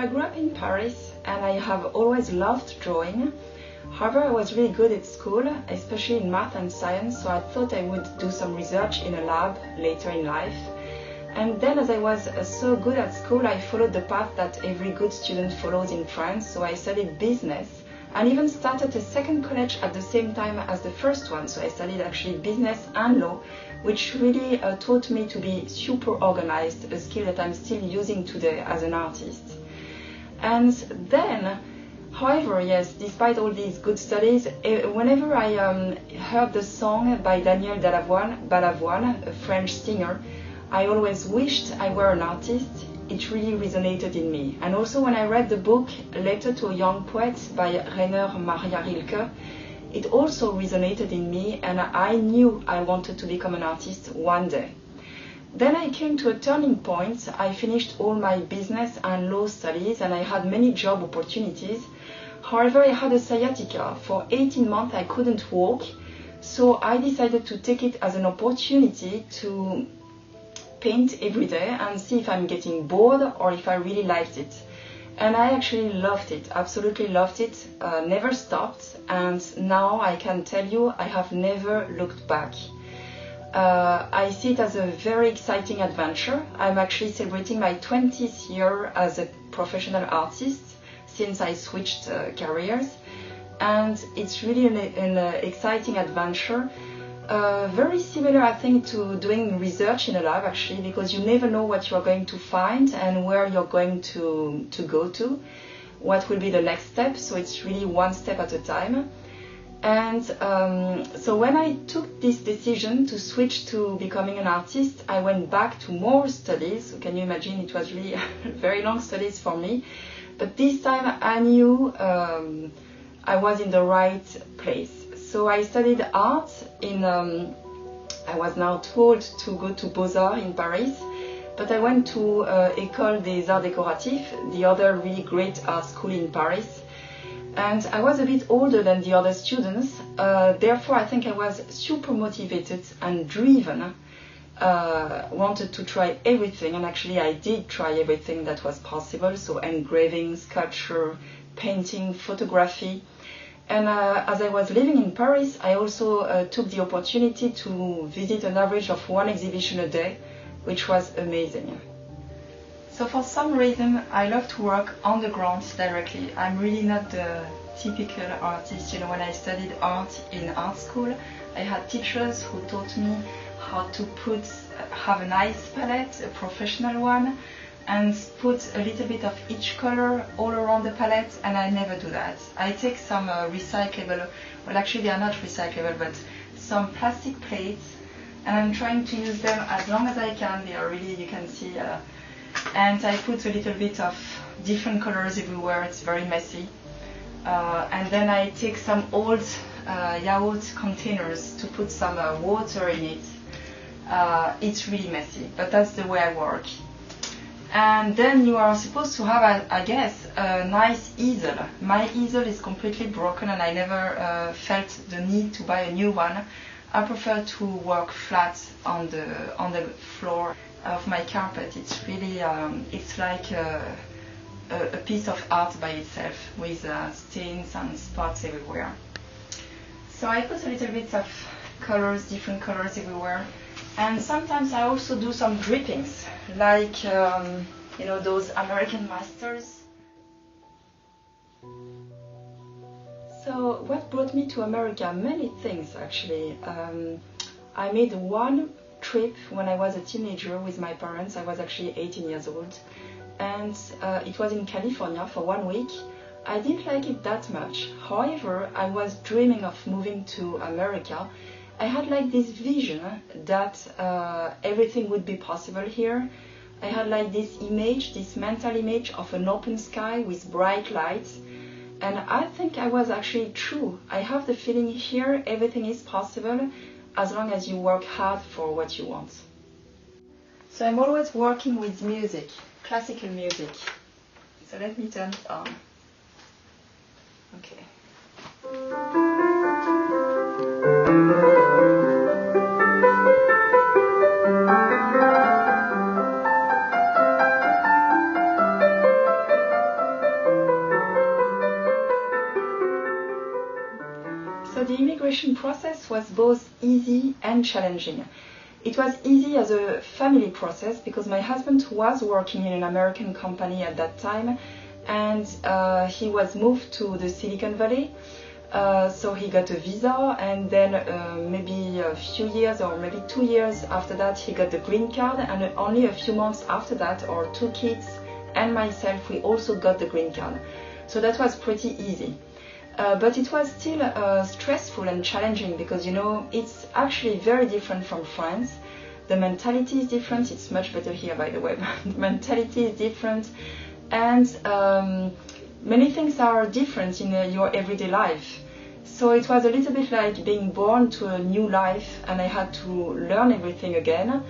I grew up in Paris and I have always loved drawing. However, I was really good at school, especially in math and science, so I thought I would do some research in a lab later in life. And then as I was so good at school, I followed the path that every good student follows in France, so I studied business and even started a second college at the same time as the first one. So I studied actually business and law, which really taught me to be super organized, a skill that I'm still using today as an artist. And then, however, yes, despite all these good studies, whenever I heard the song by Daniel Balavoine, a French singer, I always wished I were an artist. It really resonated in me. And also when I read the book Letter to a Young Poet by Rainer Maria Rilke, it also resonated in me, and I knew I wanted to become an artist one day. Then I came to a turning point. I finished all my business and law studies and I had many job opportunities. However, I had a sciatica. For 18 months I couldn't walk, so I decided to take it as an opportunity to paint every day and see if I'm getting bored or if I really liked it. And I actually loved it, absolutely loved it, never stopped, and now I can tell you I have never looked back. I see it as a very exciting adventure. I'm actually celebrating my 20th year as a professional artist since I switched careers, and it's really an exciting adventure. Very similar, I think, to doing research in a lab, actually, because you never know what you're going to find and where you're going to go to, what will be the next step. So it's really one step at a time. And so when I took this decision to switch to becoming an artist, I went back to more studies. So can you imagine? It was really very long studies for me. But this time I knew I was in the right place. So I studied art in, I was now told to go to Beaux-Arts in Paris, but I went to École des Arts Décoratifs, the other really great art school in Paris. And I was a bit older than the other students, therefore I think I was super motivated and driven, wanted to try everything, and actually I did try everything that was possible, so engraving, sculpture, painting, photography. And as I was living in Paris, I also took the opportunity to visit an average of one exhibition a day, which was amazing. So for some reason, I love to work on the ground directly. I'm really not the typical artist. You know, when I studied art in art school, I had teachers who taught me how to have a nice palette, a professional one, and put a little bit of each color all around the palette, and I never do that. I take some recyclable, well actually they are not recyclable, but some plastic plates, and I'm trying to use them as long as I can. They are really, you can see, and I put a little bit of different colors everywhere. It's very messy. And then I take some old yaourt containers to put some water in it. It's really messy, but that's the way I work. And then you are supposed to have, I guess, a nice easel. My easel is completely broken and I never felt the need to buy a new one. I prefer to work flat on the floor of my carpet. It's really, it's like a piece of art by itself with stains and spots everywhere. So I put a little bit of colors, different colors everywhere. And sometimes I also do some drippings, like, you know, those American masters. So what brought me to America? Many things, actually. I made one trip when I was a teenager with my parents. I was actually 18 years old. And it was in California for 1 week. I didn't like it that much. However, I was dreaming of moving to America. I had like this vision that everything would be possible here. I had like this image, this mental image of an open sky with bright lights. And I think I was actually true. I have the feeling here everything is possible as long as you work hard for what you want. So I'm always working with music, classical music. So let me turn it on. Okay. So the immigration process was both easy and challenging. It was easy as a family process because my husband was working in an American company at that time, and he was moved to the Silicon Valley. So he got a visa, and then maybe a few years or maybe 2 years after that he got the green card, and only a few months after that our 2 kids and myself, we also got the green card. So that was pretty easy. But it was still stressful and challenging because, you know, it's actually very different from France. The mentality is different. It's much better here, by the way. The mentality is different, and many things are different in your everyday life. So it was a little bit like being born to a new life, and I had to learn everything again.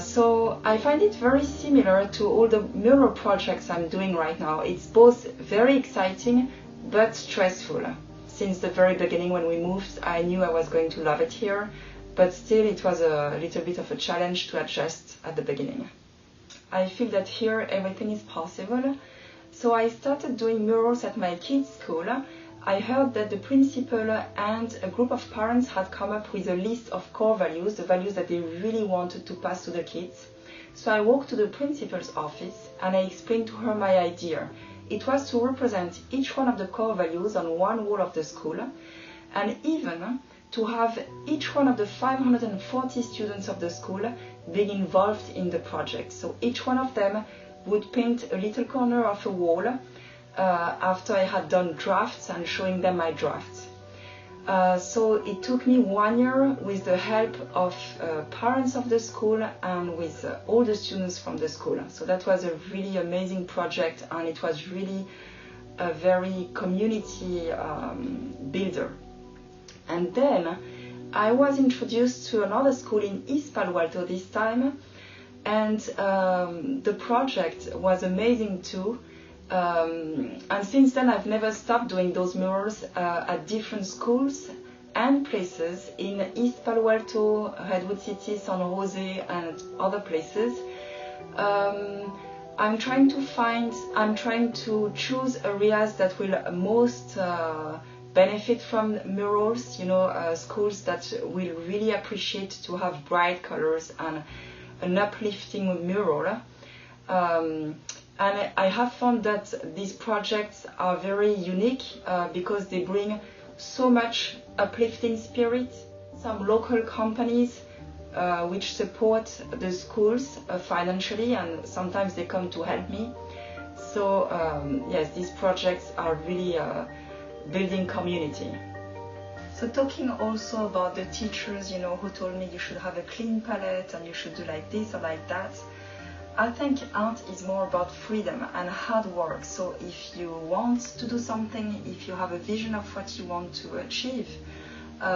So I find it very similar to all the mural projects I'm doing right now. It's both very exciting but stressful. Since the very beginning when we moved, I knew I was going to love it here, but still it was a little bit of a challenge to adjust at the beginning. I feel that here everything is possible. So I started doing murals at my kids' school. I heard that the principal and a group of parents had come up with a list of core values, the values that they really wanted to pass to the kids. So I walked to the principal's office and I explained to her my idea. It was to represent each one of the core values on one wall of the school, and even to have each one of the 540 students of the school being involved in the project. So each one of them would paint a little corner of a wall after I had done drafts and showing them my drafts. So it took me 1 year with the help of parents of the school and with all the students from the school. So that was a really amazing project, and it was really a very community builder. And then I was introduced to another school in East Palo Alto this time, and the project was amazing too. And since then I've never stopped doing those murals at different schools and places in East Palo Alto, Redwood City, San Jose, and other places. I'm trying to choose areas that will most benefit from murals, you know, schools that will really appreciate to have bright colors and an uplifting mural. And I have found that these projects are very unique because they bring so much uplifting spirit. Some local companies which support the schools financially, and sometimes they come to help me. So yes, these projects are really building community. So talking also about the teachers, you know, who told me you should have a clean palette and you should do like this or like that. I think art is more about freedom and hard work. So if you want to do something, if you have a vision of what you want to achieve,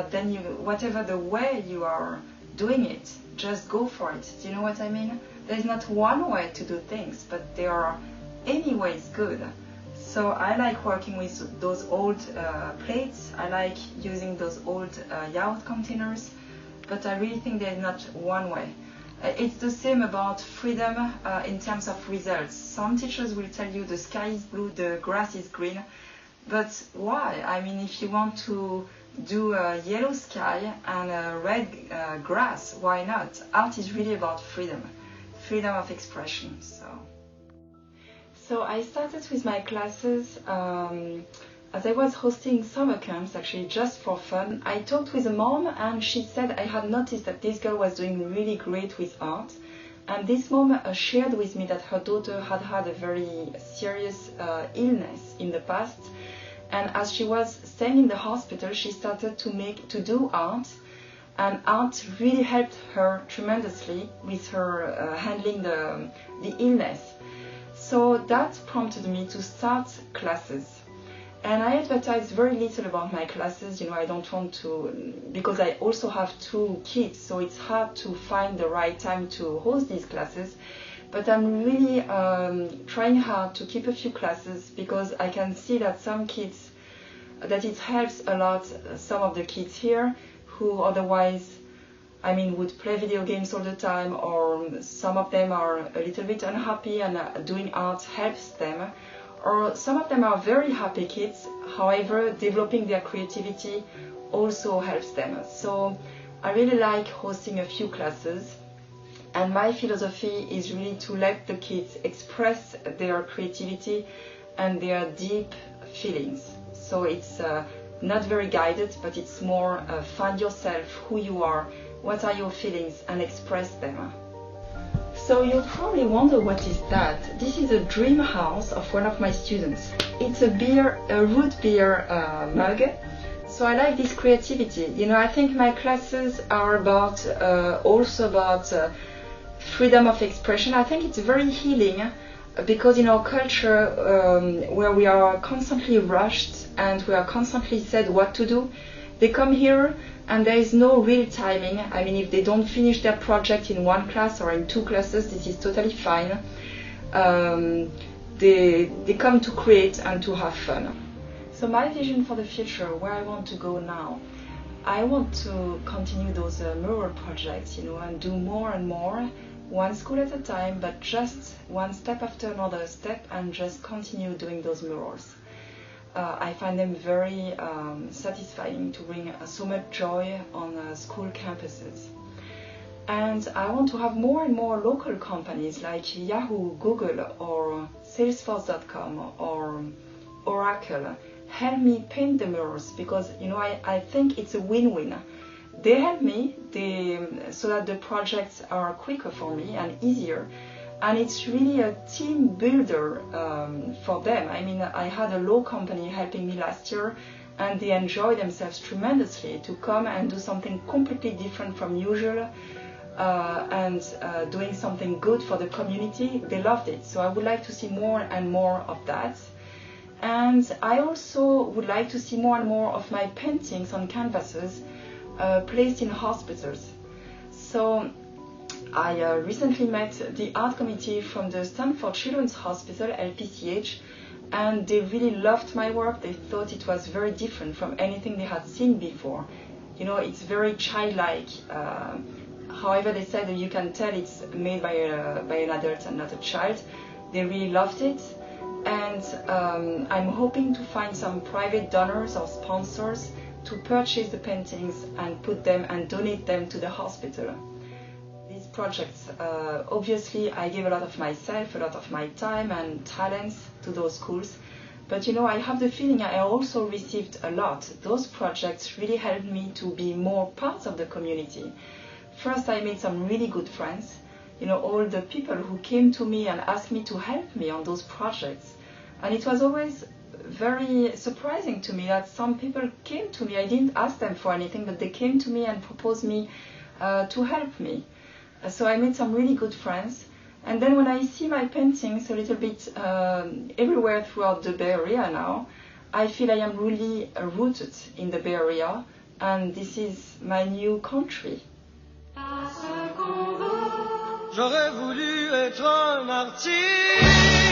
then whatever the way you are doing it, just go for it. Do you know what I mean? There's not one way to do things, but there are any ways good. So I like working with those old plates. I like using those old yacht containers, but I really think there's not one way. It's the same about freedom in terms of results. Some teachers will tell you the sky is blue, the grass is green, but why? I mean, if you want to do a yellow sky and a red grass, why not? Art is really about freedom of expression. So I started with my classes as I was hosting summer camps, actually just for fun. I talked with a mom and she said I had noticed that this girl was doing really great with art. And this mom shared with me that her daughter had had a very serious illness in the past. And as she was staying in the hospital, she started to do art. And art really helped her tremendously with her handling the illness. So that prompted me to start classes. And I advertise very little about my classes, you know, I don't want to, because I also have 2 kids, so it's hard to find the right time to host these classes. But I'm really trying hard to keep a few classes because I can see that some kids, that it helps a lot, some of the kids here who otherwise, I mean, would play video games all the time, or some of them are a little bit unhappy and doing art helps them. Or some of them are very happy kids However, developing their creativity also helps them. So I really like hosting a few classes, and my philosophy is really to let the kids express their creativity and their deep feelings. So it's not very guided, but it's more find yourself, who you are, what are your feelings, and express them. So you'll probably wonder, what is that? This is a dream house of one of my students. It's a root beer mug. So I like this creativity. You know, I think my classes are also about freedom of expression. I think it's very healing, because in our culture, where we are constantly rushed and we are constantly said what to do, they come here and there is no real timing. I mean, if they don't finish their project in one class or in 2 classes, this is totally fine. They come to create and to have fun. So my vision for the future, where I want to go now, I want to continue those mural projects, you know, and do more and more, one school at a time, but just one step after another step, and just continue doing those murals. I find them very satisfying, to bring so much joy on school campuses. And I want to have more and more local companies like Yahoo, Google, or Salesforce.com, or Oracle help me paint the murals, because, you know, I think it's a win-win. They help me so that the projects are quicker for me and easier. And it's really a team builder for them. I mean, I had a law company helping me last year, and they enjoy themselves tremendously to come and do something completely different from usual, and doing something good for the community. They loved it. So I would like to see more and more of that. And I also would like to see more and more of my paintings on canvases placed in hospitals. So I recently met the art committee from the Stanford Children's Hospital, LPCH, and they really loved my work. They thought it was very different from anything they had seen before. You know, it's very childlike. However, they said that you can tell it's made by an adult and not a child. They really loved it. And I'm hoping to find some private donors or sponsors to purchase the paintings and put them and donate them to the hospital. These projects, obviously I gave a lot of myself, a lot of my time and talents to those schools, but, you know, I have the feeling I also received a lot. Those projects really helped me to be more part of the community. First, I made some really good friends. You know, all the people who came to me and asked me to help me on those projects. And it was always very surprising to me that some people came to me. I didn't ask them for anything, but they came to me and proposed me to help me. So I made some really good friends. And then when I see my paintings a little bit everywhere throughout the Bay Area now, I feel I am really rooted in the Bay Area, and this is my new country. J'aurais voulu être un artiste.